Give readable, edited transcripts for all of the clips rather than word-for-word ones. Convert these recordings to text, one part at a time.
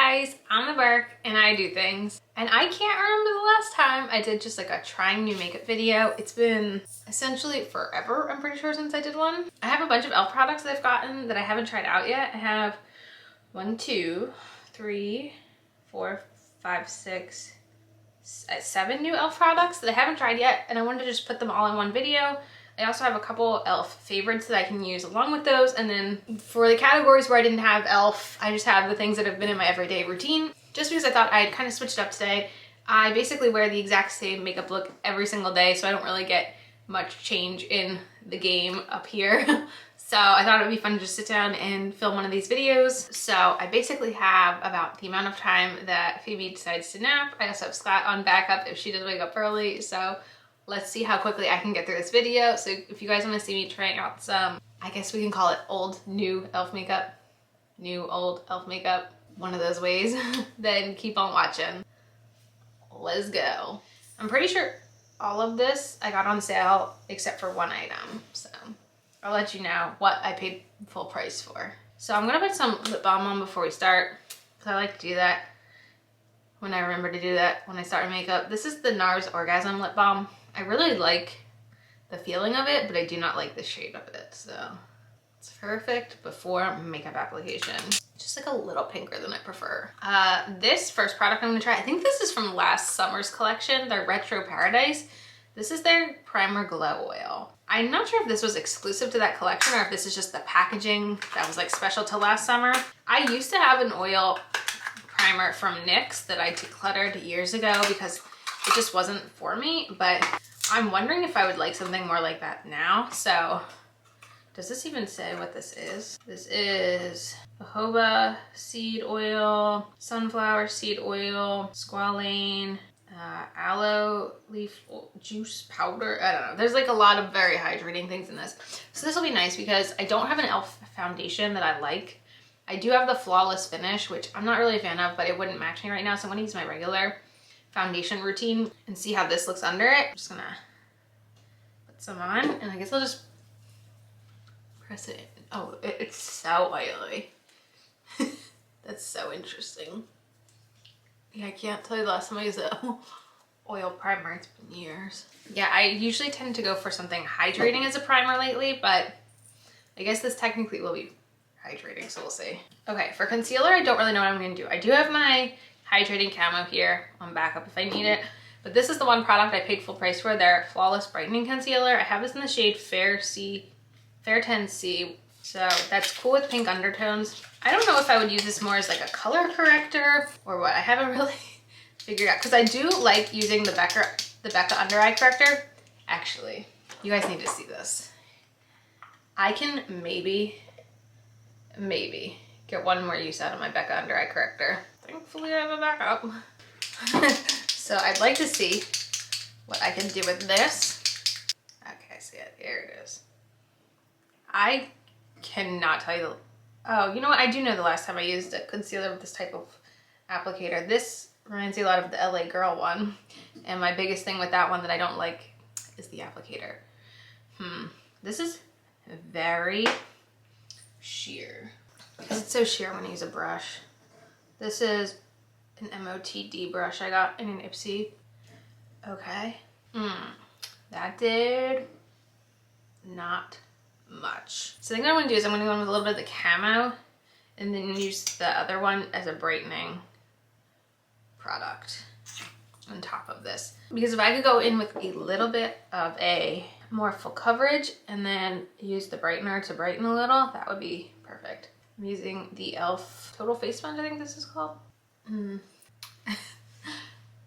guys, I'm the Berk and I do things. And I can't remember the last time I did just like a trying new makeup video. It's been essentially forever, I'm pretty sure, since I did one. I have a bunch of e.l.f. products that I've gotten that I haven't tried out yet. I have 1, 2, 3, 4, 5, 6, 7 new e.l.f. products that I haven't tried yet, and I wanted to just put them all in one video. I also have a couple e.l.f. favorites that I can use along with those, and then for the categories where I didn't have e.l.f., I just have the things that have been in my everyday routine. Just because I thought I'd kind of switched up today. I basically wear the exact same makeup look every single day, so I don't really get much change in the game up here. So I thought it would be fun to just sit down and film one of these videos. So I basically have about the amount of time that Phoebe decides to nap. I also have Scott on backup if she does wake up early. So let's see how quickly I can get through this video. So if you guys want to see me trying out some, I guess we can call it old, new e.l.f. makeup, new, old e.l.f. makeup, one of those ways, then keep on watching. Let's go. I'm pretty sure all of this I got on sale except for one item. So I'll let you know what I paid full price for. So I'm gonna put some lip balm on before we start, because I like to do that when I remember to do that when I start makeup. This is the Nars Orgasm lip balm. I really like the feeling of it, but I do not like the shade of it. So it's perfect before makeup application. Just like a little pinker than I prefer. This first product I'm gonna try, I think this is from last summer's collection, their Retro Paradise. This is their Primer Glow Oil. I'm not sure if this was exclusive to that collection or if this is just the packaging that was like special to last summer. I used to have an oil primer from NYX that I decluttered years ago because it just wasn't for me, but I'm wondering if I would like something more like that now. So does this even say what this is? This is jojoba seed oil, sunflower seed oil, squalane, aloe leaf juice powder. I don't know. There's like a lot of very hydrating things in this. So this will be nice because I don't have an e.l.f. foundation that I like. I do have the Flawless Finish, which I'm not really a fan of, but it wouldn't match me right now. So I'm gonna use my regular foundation routine and see how this looks under it. I'm just gonna put some on, and I guess I'll just press it in. Oh, it's so oily. That's so interesting. Yeah, I can't tell you the last time I used an oil primer. It's been years. Yeah, I usually tend to go for something hydrating as a primer lately, but I guess this technically will be hydrating, so we'll see. Okay, for concealer, I don't really know what I'm gonna do. I do have my hydrating camo here on backup if I need it, but this is the one product I paid full price for, their Flawless Brightening Concealer. I have this in the shade Fair 10 C, so that's cool with pink undertones. I don't know if I would use this more as like a color corrector or what. I haven't really figured out, because I do like using the Becca Under Eye Corrector. Actually, you guys need to see this. I can maybe get one more use out of my Becca Under Eye Corrector. Thankfully I have a backup. So I'd like to see what I can do with this. Okay, see it, here it is. I cannot tell you oh, you know what? I do know the last time I used a concealer with this type of applicator. This reminds me a lot of the LA Girl one. And my biggest thing with that one that I don't like is the applicator. This is very sheer. Because it's so sheer when I use a brush. This is an MOTD brush I got in an Ipsy. Okay. That did not much. So I think what I'm gonna do is I'm gonna go in with a little bit of the camo and then use the other one as a brightening product on top of this. Because if I could go in with a little bit of a more full coverage and then use the brightener to brighten a little, that would be perfect. I'm using the e.l.f. Total Face Sponge, I think this is called.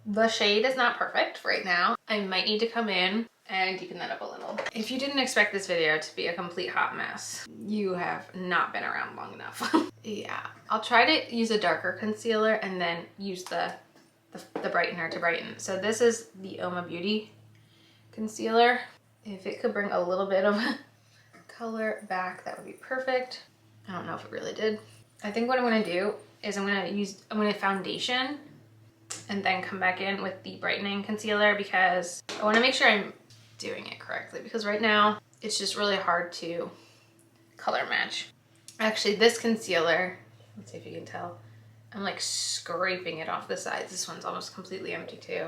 The shade is not perfect right now. I might need to come in and deepen that up a little. If you didn't expect this video to be a complete hot mess, you have not been around long enough. Yeah, I'll try to use a darker concealer and then use the brightener to brighten. So this is the Oma Beauty concealer. If it could bring a little bit of color back, that would be perfect. I don't know if it really did. I think what I'm gonna do is I'm gonna foundation and then come back in with the brightening concealer, because I wanna make sure I'm doing it correctly, because right now it's just really hard to color match. Actually, this concealer, let's see if you can tell, I'm like scraping it off the sides. This one's almost completely empty too.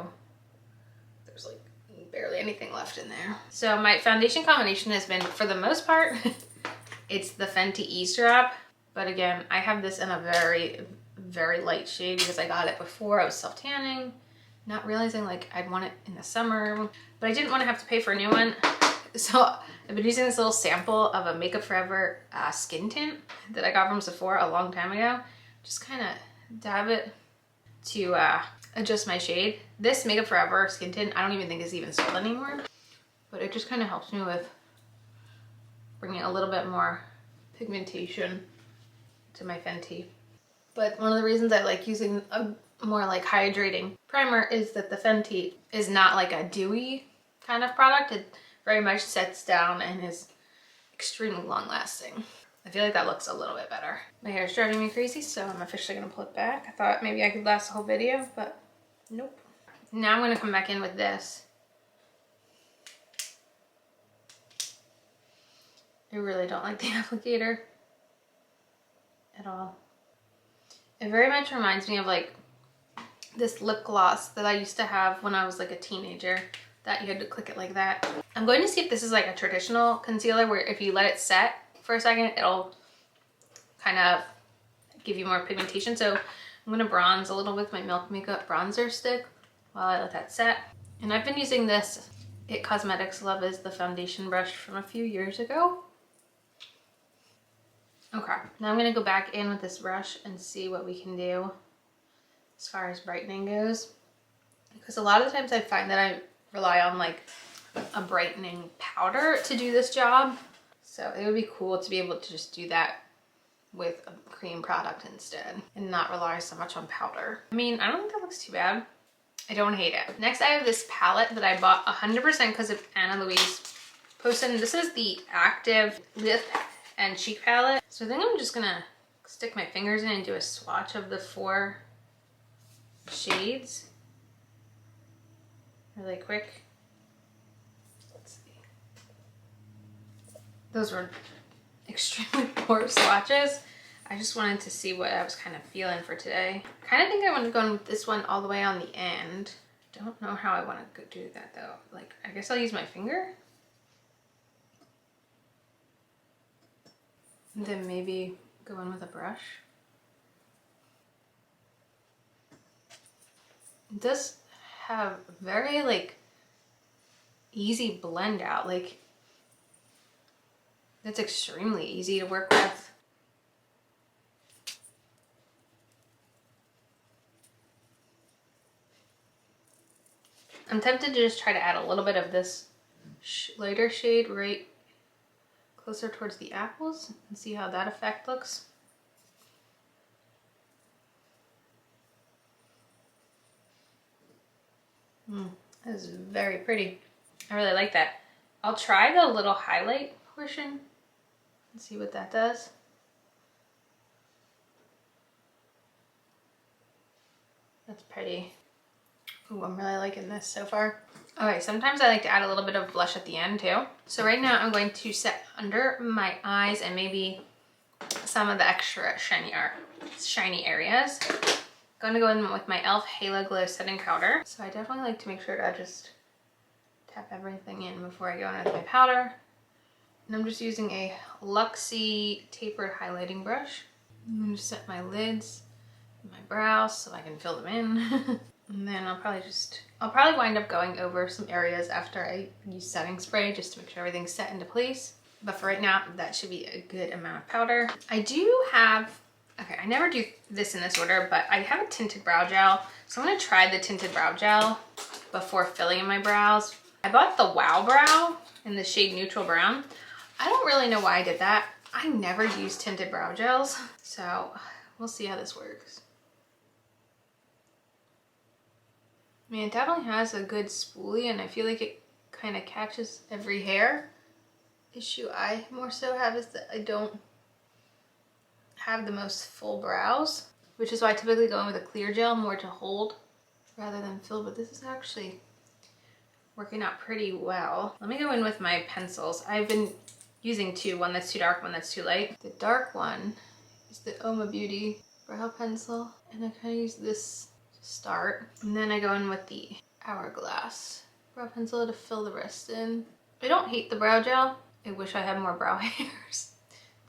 There's like barely anything left in there. So my foundation combination has been, for the most part, it's the Fenty Ease Drop. But again, I have this in a very, very light shade because I got it before I was self-tanning, not realizing like I'd want it in the summer, but I didn't want to have to pay for a new one. So I've been using this little sample of a Makeup Forever skin tint that I got from Sephora a long time ago. Just kind of dab it to adjust my shade. This Makeup Forever skin tint, I don't even think is even sold anymore, but it just kind of helps me with bringing a little bit more pigmentation to my Fenty. But one of the reasons I like using a more like hydrating primer is that the Fenty is not like a dewy kind of product. It very much sets down and is extremely long lasting. I feel like that looks a little bit better. My hair is driving me crazy, so I'm officially gonna pull it back. I thought maybe I could last the whole video, but nope. Now I'm gonna come back in with this. I really don't like the applicator at all. It very much reminds me of like this lip gloss that I used to have when I was like a teenager, that you had to click it like that. I'm going to see if this is like a traditional concealer where if you let it set for a second, it'll kind of give you more pigmentation. So I'm gonna bronze a little with my Milk Makeup bronzer stick while I let that set. And I've been using this It Cosmetics Love Is the foundation brush from a few years ago. Okay, now I'm gonna go back in with this brush and see what we can do as far as brightening goes. Because a lot of the times I find that I rely on like a brightening powder to do this job. So it would be cool to be able to just do that with a cream product instead and not rely so much on powder. I mean, I don't think that looks too bad. I don't hate it. Next, I have this palette that I bought 100% because of Anna Louise posted. This is the Active Lip and Cheek palette. So I think I'm just gonna stick my fingers in and do a swatch of the 4 shades really quick. Let's see. Those were extremely poor swatches. I just wanted to see what I was kind of feeling for today. I kind of think I want to go with this one all the way on the end. Don't know how I want to do that though. Like, I guess I'll use my finger. And then maybe go in with a brush. It does have very like easy blend out. Like, that's extremely easy to work with. I'm tempted to just try to add a little bit of this lighter shade right closer towards the apples and see how that effect looks. That is very pretty. I really like that. I'll try the little highlight portion and see what that does. That's pretty. Ooh, I'm really liking this so far. Okay, sometimes I like to add a little bit of blush at the end too. So right now I'm going to set under my eyes and maybe some of the extra shiny areas. I'm going to go in with my e.l.f. Halo Glow Setting Powder. So I definitely like to make sure to just tap everything in before I go in with my powder. And I'm just using a Luxie tapered highlighting brush. I'm going to set my lids and my brows so I can fill them in. And then I'll probably wind up going over some areas after I use setting spray just to make sure everything's set into place. But for right now, that should be a good amount of powder. I do have, okay, I never do this in this order, but I have a tinted brow gel. So I'm gonna try the tinted brow gel before filling in my brows. I bought the Wow Brow in the shade Neutral Brown. I don't really know why I did that. I never use tinted brow gels, so we'll see how this works. I mean, it definitely has a good spoolie and I feel like it kind of catches every hair. Issue I more so have is that I don't have the most full brows, which is why I typically go in with a clear gel more to hold rather than fill, but this is actually working out pretty well. Let me go in with my pencils. I've been using two, one that's too dark, one that's too light. The dark one is the Oma Beauty brow pencil, and I kind of use this to start. And then I go in with the Hourglass brow pencil to fill the rest in. I don't hate the brow gel. I wish I had more brow hairs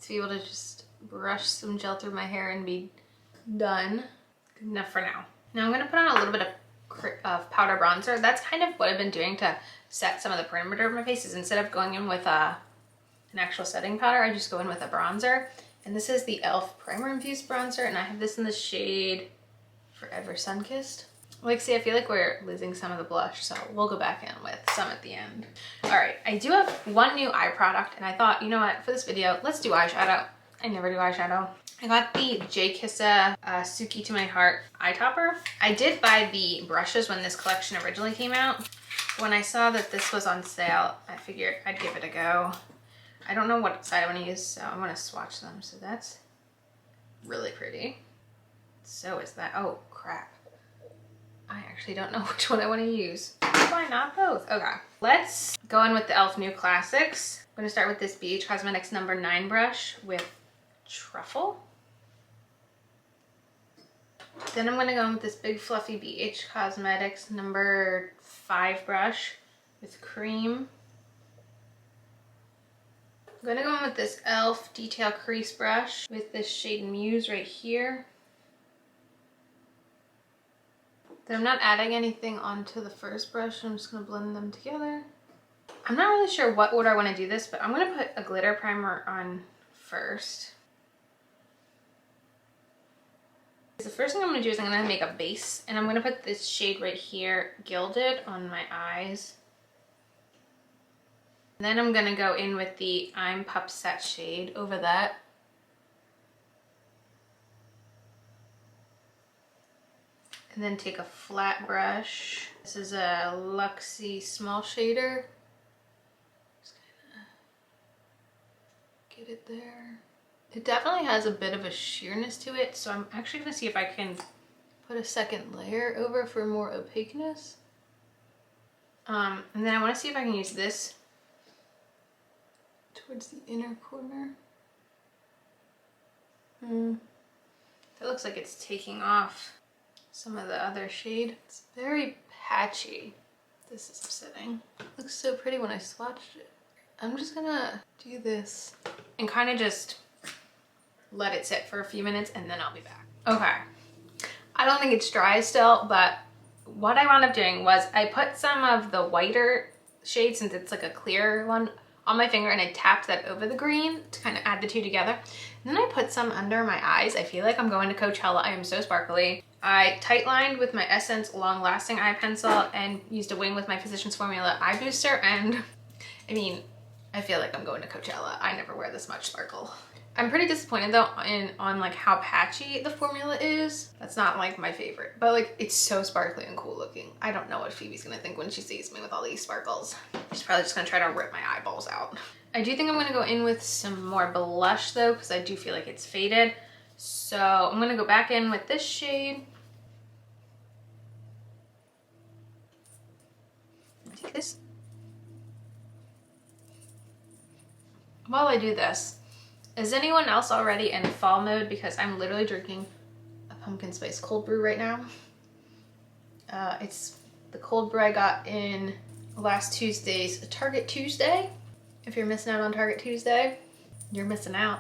to be able to just brush some gel through my hair and be done. Good enough for now. Now I'm gonna put on a little bit of powder bronzer. That's kind of what I've been doing to set some of the perimeter of my face, is instead of going in with an actual setting powder, I just go in with a bronzer. And this is the e.l.f. Primer Infused Bronzer, and I have this in the shade Forever Sunkissed. Like, see, I feel like we're losing some of the blush, so we'll go back in with some at the end. All right, I do have one new eye product, and I thought, you know what, for this video, let's do eyeshadow. I never do eyeshadow. I got the JKissa Suki to My Heart eye topper. I did buy the brushes when this collection originally came out. When I saw that this was on sale, I figured I'd give it a go. I don't know what side I want to use, so I'm going to swatch them. So that's really pretty. So is that. Oh, crap. I actually don't know which one I want to use. Why not both? Okay. Let's go in with the e.l.f. New Classics. I'm going to start with this BH Cosmetics No. 9 brush with Truffle. Then I'm going to go in with this big fluffy BH Cosmetics No. 5 brush with Cream. I'm going to go in with this e.l.f. Detail Crease brush with this shade Muse right here. Then I'm not adding anything onto the first brush. I'm just going to blend them together. I'm not really sure what order I want to do this, but I'm going to put a glitter primer on first. The first thing I'm going to do is I'm going to make a base, and I'm going to put this shade right here, Gilded, on my eyes. And then I'm going to go in with the I'm Pupset shade over that. And then take a flat brush. This is a Luxie small shader. Just kind of get it there. It definitely has a bit of a sheerness to it, so I'm actually going to see if I can put a second layer over for more opaqueness. And then I want to see if I can use this towards the inner corner. That looks like it's taking off some of the other shade. It's very patchy. This is upsetting. It looks so pretty when I swatched it. I'm just gonna do this and kind of just let it sit for a few minutes, and then I'll be back. Okay. I don't think it's dry still, but what I wound up doing was I put some of the whiter shade, since it's like a clear one, on my finger, and I tapped that over the green to kind of add the two together. And then I put some under my eyes. I feel like I'm going to Coachella. I am so sparkly. I tight lined with my Essence Long Lasting Eye Pencil and used a wing with my Physicians Formula Eye Booster, and I mean, I feel like I'm going to Coachella. I never wear this much sparkle. I'm pretty disappointed though on like how patchy the formula is. That's not like my favorite, but like it's so sparkly and cool looking. I don't know what Phoebe's gonna think when she sees me with all these sparkles. She's probably just gonna try to rip my eyeballs out. I do think I'm gonna go in with some more blush though, because I do feel like it's faded. So I'm gonna go back in with this shade. Take this. While I do this, is anyone else already in fall mode? Because I'm literally drinking a pumpkin spice cold brew right now. It's the cold brew I got in last Tuesday's Target Tuesday. If you're missing out on Target Tuesday, you're missing out.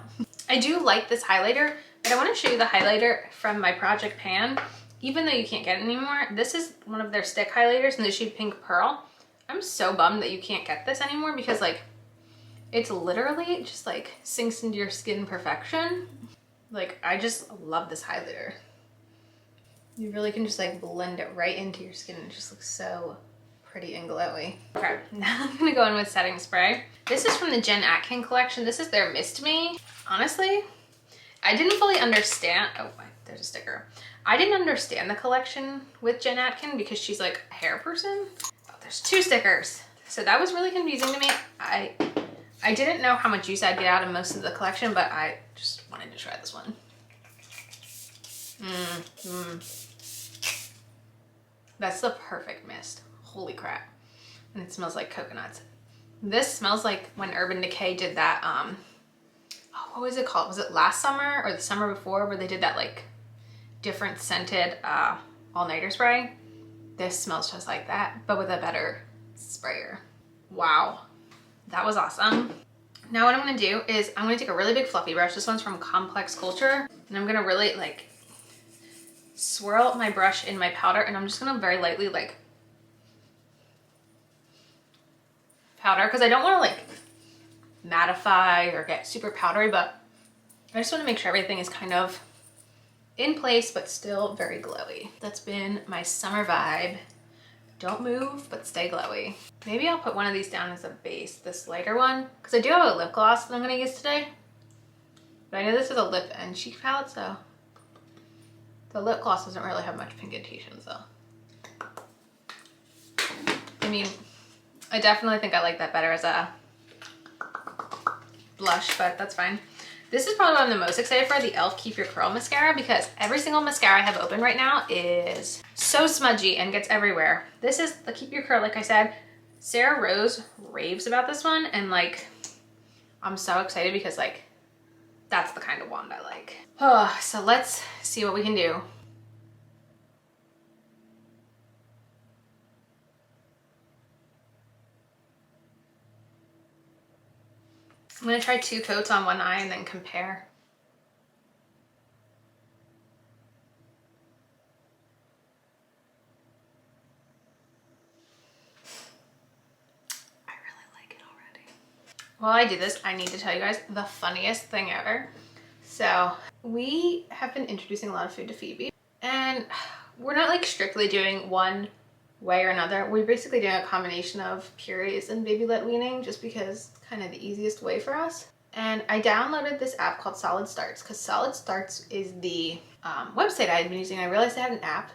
I do like this highlighter, but I want to show you the highlighter from my Project Pan. Even though you can't get it anymore, this is one of their stick highlighters in the shade Pink Pearl. I'm so bummed that you can't get this anymore, because like it's literally just like sinks into your skin perfection. Like, I just love this highlighter. You really can just like blend it right into your skin. It just looks so pretty and glowy. Okay, now I'm gonna go in with setting spray. This is from the Jen Atkin collection. This is their Mist Me. Honestly, I didn't fully understand. Oh, there's a sticker. I didn't understand the collection with Jen Atkin because she's like a hair person. Oh, there's 2 stickers. So that was really confusing to me. I didn't know how much use I'd get out of most of the collection, but I just wanted to try this one. That's the perfect mist. Holy crap. And it smells like coconuts. This smells like when Urban Decay did that, oh, what was it called? Was it last summer or the summer before, where they did that like different scented all-nighter spray. This smells just like that, but with a better sprayer. Wow, that was awesome. Now what I'm gonna do is I'm gonna take a really big fluffy brush. This one's from Complex Culture. And I'm gonna really like swirl my brush in my powder, and I'm just gonna very lightly like powder, because I don't wanna like mattify or get super powdery, but I just wanna make sure everything is kind of in place, but still very glowy. That's been my summer vibe. Don't move, but stay glowy. Maybe I'll put one of these down as a base, this lighter one, because I do have a lip gloss that I'm gonna use today. But I know this is a lip and cheek palette, so the lip gloss doesn't really have much pigmentation, so. I mean, I definitely think I like that better as a blush, but that's fine. This is probably what I'm the most excited for, the e.l.f. Keep Your Curl Mascara, because every single mascara I have open right now is so smudgy and gets everywhere. This is the Keep Your Curl, like I said. Sarah Rose raves about this one, and like, I'm so excited because like, that's the kind of wand I like. Oh, so let's see what we can do. I'm gonna try 2 coats on one eye and then compare. I really like it already. While I do this, I need to tell you guys the funniest thing ever. So we have been introducing a lot of food to Phoebe, and we're not like strictly doing one way or another. We're basically doing a combination of purees and baby-led weaning, just because kind of the easiest way for us. And I downloaded this app called Solid Starts, because Solid Starts is the website I had been using. I realized they had an app.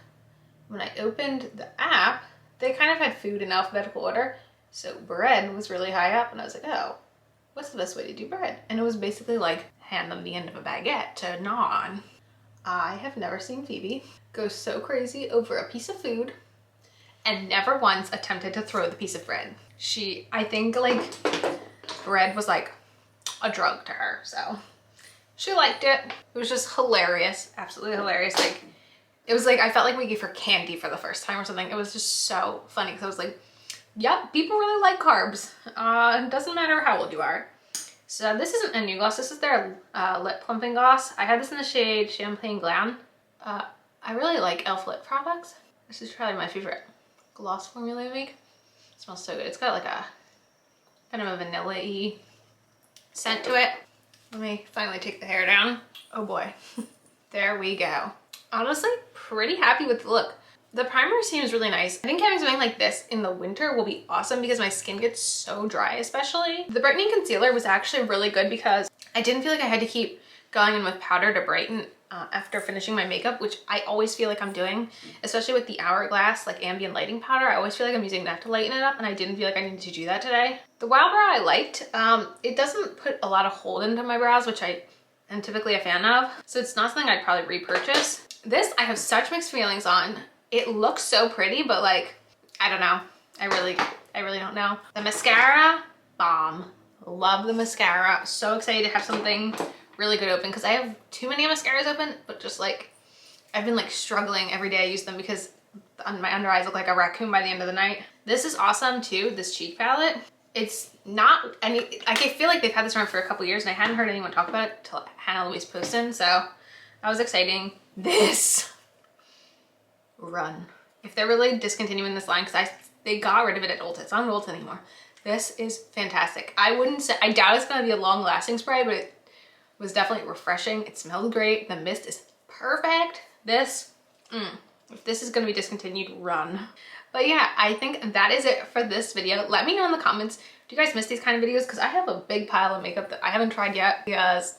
When I opened the app, they kind of had food in alphabetical order. So bread was really high up, and I was like, oh, what's the best way to do bread? And it was basically like, hand them the end of a baguette to gnaw on. I have never seen Phoebe go so crazy over a piece of food and never once attempted to throw the piece of bread. I think like bread was like a drug to her, so she liked it. It was just hilarious, absolutely hilarious. Like, it was like, I felt like we gave her candy for the first time or something. It was just so funny, because I was like, yep, people really like carbs. It doesn't matter how old you are. So this isn't a new gloss, this is their lip plumping gloss. I had this in the shade Champagne Glam. I really like e.l.f. lip products. This is probably my favorite gloss formula they make. It smells so good. It's got like a kind of a vanilla-y scent to it. Let me finally take the hair down. Oh boy. There we go. Honestly, pretty happy with the look. The primer seems really nice. I think having something like this in the winter will be awesome, because my skin gets so dry especially. The brightening concealer was actually really good, because I didn't feel like I had to keep going in with powder to brighten after finishing my makeup, which I always feel like I'm doing, especially with the Hourglass like ambient lighting powder. I always feel like I'm using that to lighten it up, and I didn't feel like I needed to do that today. The Wow Brow I liked. It doesn't put a lot of hold into my brows, which I am typically a fan of, so it's not something I'd probably repurchase. This I have such mixed feelings on. It looks so pretty, but like, I don't know. I really don't know. The mascara, Balm. Love the mascara. So excited to have something really good open, because I have too many mascaras open, but just like, I've been like struggling every day I use them, because my under eyes look like a raccoon by the end of the night. This is awesome too, this cheek palette. It's not any, I feel like they've had this around for a couple years, and I hadn't heard anyone talk about it till Hannah Louise posted, so that was exciting. This, run. If they're really discontinuing this line, because they got rid of it at Ulta. It's not at Ulta anymore. This is fantastic. I doubt it's gonna be a long lasting spray, but it was definitely refreshing. It smelled great. The mist is perfect. This, if this is gonna be discontinued, run. But yeah, I think that is it for this video. Let me know in the comments, do you guys miss these kind of videos? Because I have a big pile of makeup that I haven't tried yet, because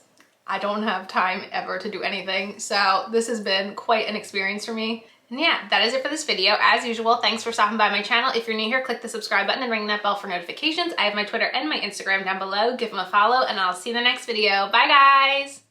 I don't have time ever to do anything. So this has been quite an experience for me. And yeah, that is it for this video. As usual, thanks for stopping by my channel. If you're new here, click the subscribe button and ring that bell for notifications. I have my Twitter and my Instagram down below. Give them a follow, and I'll see you in the next video. Bye guys!